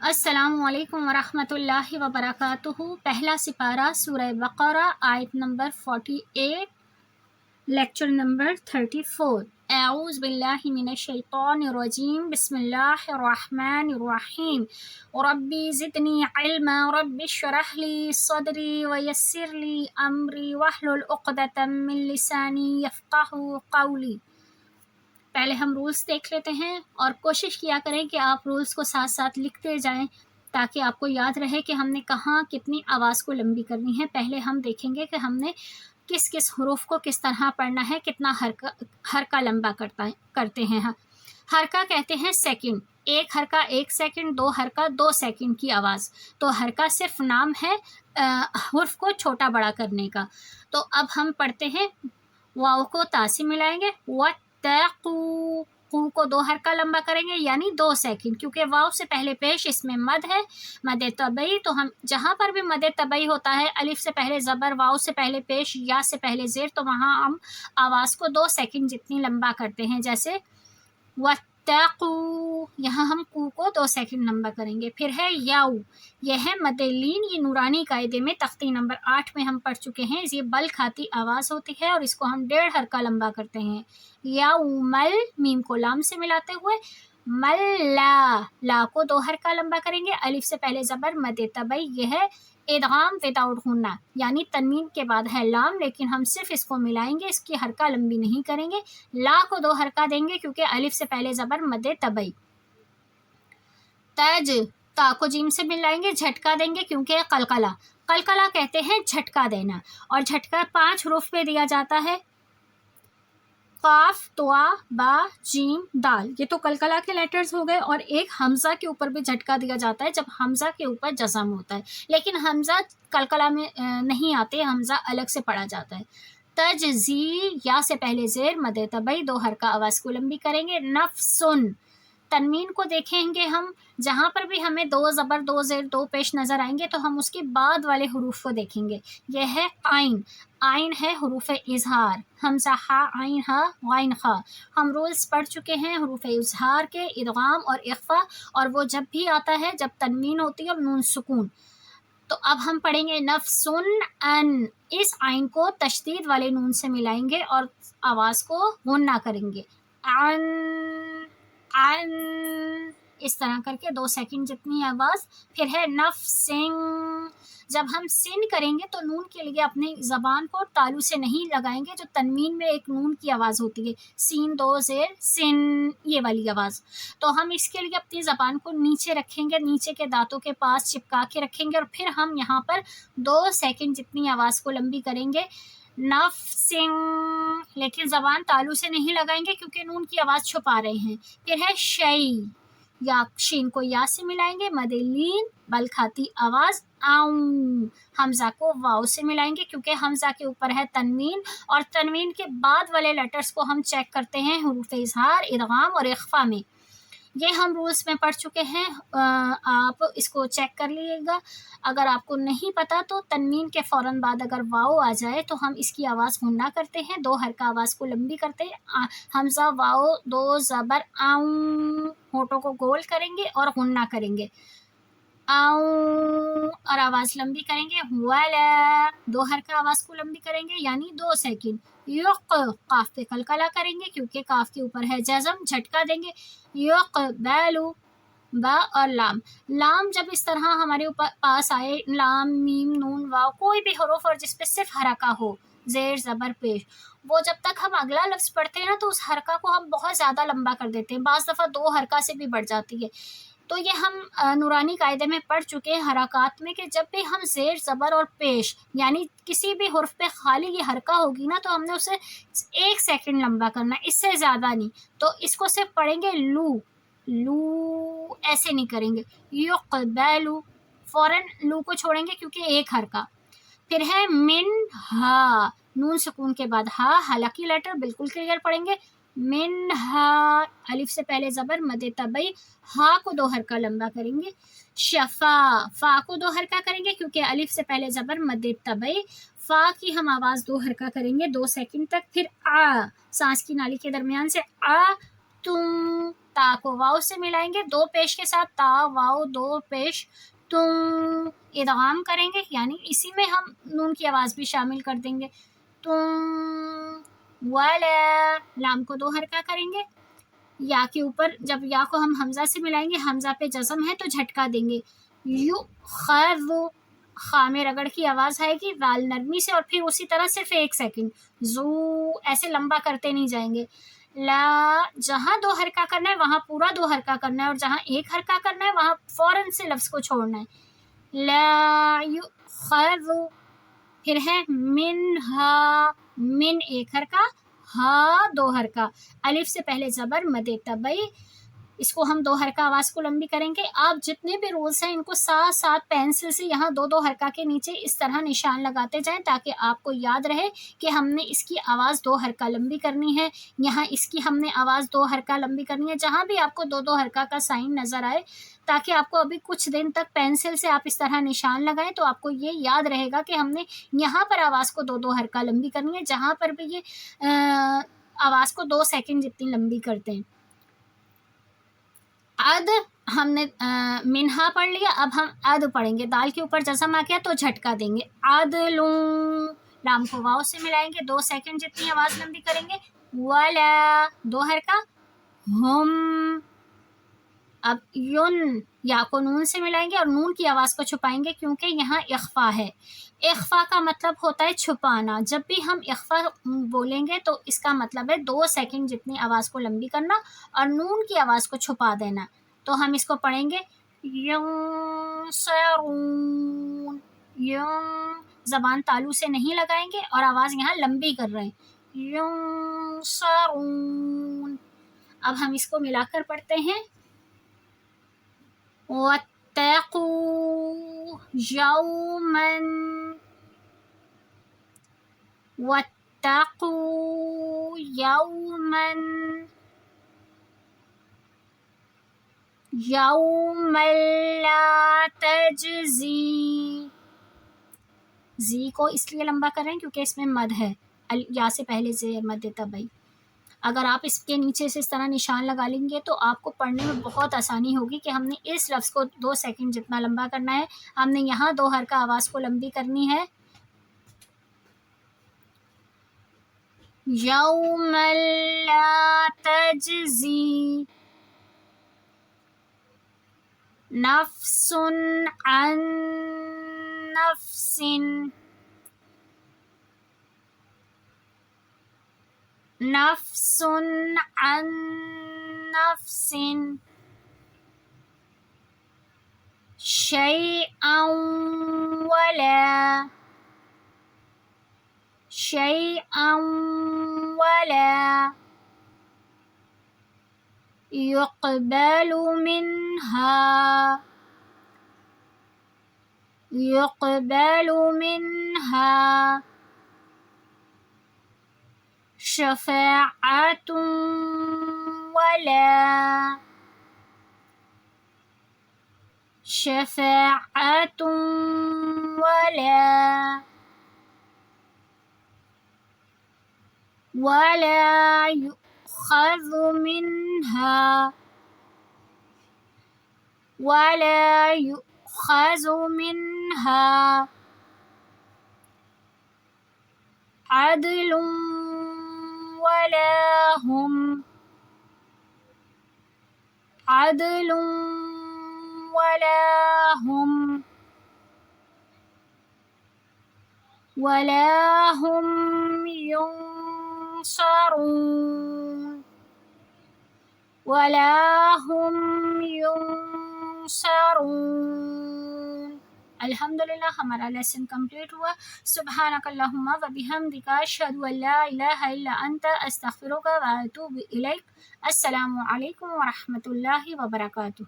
السلام علیکم ورحمۃ اللہ وبرکاتہ۔ پہلا سپارہ سورہ بقرہ، آیت نمبر 48، لیکچر نمبر 34۔ اعوذ باللہ من الشیطان الرجیم، بسم اللہ الرحمن الرحیم۔ ربی زدنی علما، رب اشرح لی صدری ویسر لی امری واحلل عقدۃ من لسانی یفقہوا قولی۔ پہلے ہم رولز دیکھ لیتے ہیں اور کوشش کیا کریں کہ آپ رولز کو ساتھ ساتھ لکھتے جائیں تاکہ آپ کو یاد رہے کہ ہم نے کہاں کتنی آواز کو لمبی کرنی ہے۔ پہلے ہم دیکھیں گے کہ ہم نے کس کس حروف کو کس طرح پڑھنا ہے، کتنا حرکہ لمبا کرتے ہیں۔ حرکہ کہتے ہیں سیکنڈ، ایک حرکہ 1 سیکنڈ، 2 حرکہ 2 سیکنڈ کی آواز۔ تو حرکہ صرف نام ہے حرف کو چھوٹا بڑا کرنے کا۔ تو اب ہم پڑھتے ہیں، واو کو تا سے ملائیں گے، کو 2 حرکہ لمبا کریں گے یعنی 2 سیکنڈ، کیونکہ واو سے پہلے پیش اس میں مد ہے، مد طبعی۔ تو ہم جہاں پر بھی مد طبعی ہوتا ہے، الف سے پہلے زبر، واو سے پہلے پیش، یا سے پہلے زیر، تو وہاں ہم آواز کو 2 سیکنڈ جتنی لمبا کرتے ہیں، جیسے وَاتَّقُوا، یہاں ہم کو 2 سیکنڈ لمبا کریں گے۔ پھر ہے یاؤ، یہ ہے مد لین، یہ نورانی قاعدے میں تختی نمبر 8 میں ہم پڑھ چکے ہیں۔ یہ بل کھاتی آواز ہوتی ہے اور اس کو ہم 1.5 حرکہ لمبا کرتے ہیں۔ یاؤمل، میم کو لام سے ملاتے ہوئے، ملا، لا کو 2 حرکہ لمبا کریں گے، الف سے پہلے زبر، مد طبعی۔ یہ ہے ادغام وداؤٹ غنہ، یعنی تنوین کے بعد ہے لام، لیکن ہم صرف اس کو ملائیں گے، اس کی حرکہ لمبی نہیں کریں گے۔ لا کو 2 حرکہ دیں گے کیونکہ الف سے پہلے زبر، مد طبعی۔ تج، تا کو جیم سے ملائیں گے، جھٹکا دیں گے کیونکہ قلقلہ، قلقلہ کہتے ہیں جھٹکا دینا، اور جھٹکا 5 حروف پہ دیا جاتا ہے، قاف، طوا، با، جیم، دال۔ یہ تو قلقلہ کے لیٹرز ہو گئے، اور ایک حمزہ کے اوپر بھی جھٹکا دیا جاتا ہے جب حمزہ کے اوپر جزم ہوتا ہے، لیکن حمزہ قلقلہ میں نہیں آتے، حمزہ الگ سے پڑھا جاتا ہے۔ تجزی، یا سے پہلے زیر، مد طبعی، 2 حرکہ آواز کو لمبی کریں گے۔ نفسن، تنوین کو دیکھیں گے ہم، جہاں پر بھی ہمیں 2 زبر، 2 زیر، 2 پیش نظر آئیں گے تو ہم اس کے بعد والے حروف کو دیکھیں گے۔ یہ ہے عین، عین ہے حروف اظہار، حمزہ، ہا، عین، ہا، غین، خا۔ ہم رولز پڑھ چکے ہیں حروف اظہار کے، ادغام اور اخفا، اور وہ جب بھی آتا ہے جب تنوین ہوتی ہے اور نون سکون۔ تو اب ہم پڑھیں گے نفسن ان، اس عین کو تشدید والے نون سے ملائیں گے اور آواز کو غنہ کریں گے، ان، ان، اس طرح کر کے 2 سیکنڈ جتنی آواز۔ پھر ہے نفسنگ، جب ہم سن کریں گے تو نون کے لیے اپنی زبان کو تالو سے نہیں لگائیں گے، جو تنوین میں ایک نون کی آواز ہوتی ہے، سین 2 زیر، سن، یہ والی آواز۔ تو ہم اس کے لیے اپنی زبان کو نیچے رکھیں گے، نیچے کے دانتوں کے پاس چپکا کے رکھیں گے، اور پھر ہم یہاں پر 2 سیکنڈ جتنی آواز کو لمبی کریں گے، نفسنگ، لیکن زبان تالو سے نہیں لگائیں گے کیونکہ نون کی آواز چھپا رہے ہیں۔ پھر ہے شئی، یا شین کو یا سے ملائیں گے، مد لین، بل کھاتی آواز، آؤں، حمزہ کو واؤ سے ملائیں گے کیونکہ حمزہ کے اوپر ہے تنوین، اور تنوین کے بعد والے لیٹرز کو ہم چیک کرتے ہیں حروف اظہار، ادغام اور اخفا میں۔ یہ ہم رولز میں پڑھ چکے ہیں، آپ اس کو چیک کر لیجیے گا۔ اگر آپ کو نہیں پتا تو تنوین کے فوراً بعد اگر واؤ آ جائے تو ہم اس کی آواز غنہ کرتے ہیں، 2 حرکہ آواز کو لمبی کرتے ہیں، حمزہ، واؤ، 2 زبر، آؤں، ہونٹوں کو گول کریں گے اور غنہ کریں گے، آؤں، اور آواز لمبی کریں گے، والا، 2 حرکہ آواز کو لمبی کریں گے یعنی 2 سیکنڈ۔ یق، قاف پہ قلقلہ کریں گے کیونکہ کاف کے اوپر ہے جزم، جھٹکا دیں گے، یقبلو، با اور لام۔ لام جب اس طرح ہمارے اوپر پاس آئے، لام، میم، نون، واو، کوئی بھی حروف اور جس پہ صرف حرکہ ہو، زیر، زبر، پیش، وہ جب تک ہم اگلا لفظ پڑھتے ہیں نا تو اس حرکہ کو ہم بہت زیادہ لمبا کر دیتے ہیں، بعض دفعہ 2 حرکہ سے بھی بڑھ جاتی ہے۔ تو یہ ہم نورانی قاعدے میں پڑھ چکے ہیں حرکات میں کہ جب بھی ہم زیر، زبر اور پیش یعنی کسی بھی حرف پہ خالی یہ حرکہ ہوگی نا تو ہم نے اسے 1 سیکنڈ لمبا کرنا، اس سے زیادہ نہیں۔ تو اس کو صرف پڑھیں گے لو، لو، ایسے نہیں کریں گے، یقبلو، فوراً لو کو چھوڑیں گے کیونکہ 1 حرکہ۔ پھر ہے من، ہا، نون سکون کے بعد ہا، حلقی لیٹر بالکل کلیئر پڑھیں گے، منہا، الف سے پہلے زبر، مد طبعی، ہا کو 2 حرکہ لمبا کریں گے، شفا، فا کو 2 حرکہ کریں گے کیونکہ الف سے پہلے زبر، مد طبعی، فا کی ہم آواز 2 حرکہ کریں گے 2 سیکنڈ تک۔ پھر آ، سانس کی نالی کے درمیان سے آ، تم، تا کو واو سے ملائیں گے دو پیش کے ساتھ، تا واو دو پیش، تم ادغام کریں گے، یعنی اسی میں ہم نون کی آواز بھی شامل کر دیں گے، تم، ولا لام کو دو حرکہ کریں گے، یا کے اوپر جب یا کو ہم حمزہ سے ملائیں گے، حمزہ پہ جزم ہے تو جھٹکا دیں گے، یو خذ، خا میں رگڑ کی آواز آئے گی، وال نرمی سے، اور پھر اسی طرح صرف ایک سیکنڈ، زو ایسے لمبا کرتے نہیں جائیں گے، لا جہاں دو حرکہ کرنا ہے وہاں پورا دو حرکہ کرنا ہے، اور جہاں ایک حرکہ کرنا ہے وہاں فوراً سے لفظ کو چھوڑنا ہے، لا یؤخذ، پھر ہے منہا، من ایک حرکہ، ہا دو حرکہ، الف سے پہلے زبر مد طبعی، اس کو ہم دو حرکہ آواز کو لمبی کریں گے۔ آپ جتنے بھی رولز ہیں ان کو ساتھ ساتھ پینسل سے یہاں دو دو حرکہ کے نیچے اس طرح نشان لگاتے جائیں تاکہ آپ کو یاد رہے کہ ہم نے اس کی آواز دو حرکہ لمبی کرنی ہے، یہاں اس کی ہم نے آواز دو حرکہ لمبی کرنی ہے، جہاں بھی آپ کو دو دو حرکہ کا سائن نظر آئے، تاکہ آپ کو ابھی کچھ دن تک پینسل سے آپ اس طرح نشان لگائیں تو آپ کو یہ یاد رہے گا کہ ہم نے یہاں پر آواز کو دو دو حرکہ لمبی کرنی ہے، جہاں پر بھی یہ آواز کو 2 سیکنڈ جتنی لمبی کرتے ہیں۔ اد ہم نے منہا پڑھ لیا، اب ہم اد پڑھیں گے، دال کے اوپر جزم آ گیا تو جھٹکا دیں گے، عدلوں، لام کو واو سے ملائیں گے 2 سیکنڈ جتنی آواز لمبی کریں گے، ولا دو حرکہ، ہم، اب یون یا کو نون سے ملائیں گے اور نون کی آواز کو چھپائیں گے کیونکہ یہاں اخفا ہے، اخفا کا مطلب ہوتا ہے چھپانا، جب بھی ہم اخفا بولیں گے تو اس کا مطلب ہے 2 سیکنڈ جتنی آواز کو لمبی کرنا اور نون کی آواز کو چھپا دینا، تو ہم اس کو پڑھیں گے ینصرون، ین، زبان تالو سے نہیں لگائیں گے اور آواز یہاں لمبی کر رہے ہیں، ینصرون، اب ہم اس کو ملا کر پڑھتے ہیں، واتقوا یوما، واتقوا یوما، یوما لا تجزی، زی کو اس لیے لمبا کر رہے ہیں کیونکہ اس میں مد ہے، یا سے پہلے سے مد طبعی، اگر آپ اس کے نیچے سے اس طرح نشان لگا لیں گے تو آپ کو پڑھنے میں بہت آسانی ہوگی کہ ہم نے اس لفظ کو 2 سیکنڈ جتنا لمبا کرنا ہے، ہم نے یہاں دو حرکہ آواز کو لمبی کرنی ہے، یوم لا تجزی نفس عن نفس، نفس عن نفس، شيئا ولا، شيئا ولا، يقبل منها، يقبل منها، شفاعة ولا، شفاعة ولا، ولا يؤخذ منها، ولا يؤخذ منها، عدل ولا هم، عدل ولا هم، ولا هم ينصرون، ولا هم ينصرون۔ الحمدللہ ہمارا لیسن کمپلیٹ ہوا، سبحانک اللہم و بحمدک، اشہد ان لا الہ الا انت، استغفرک و اتوب الیک۔ السلام علیکم ورحمۃ اللہ وبرکاتہ۔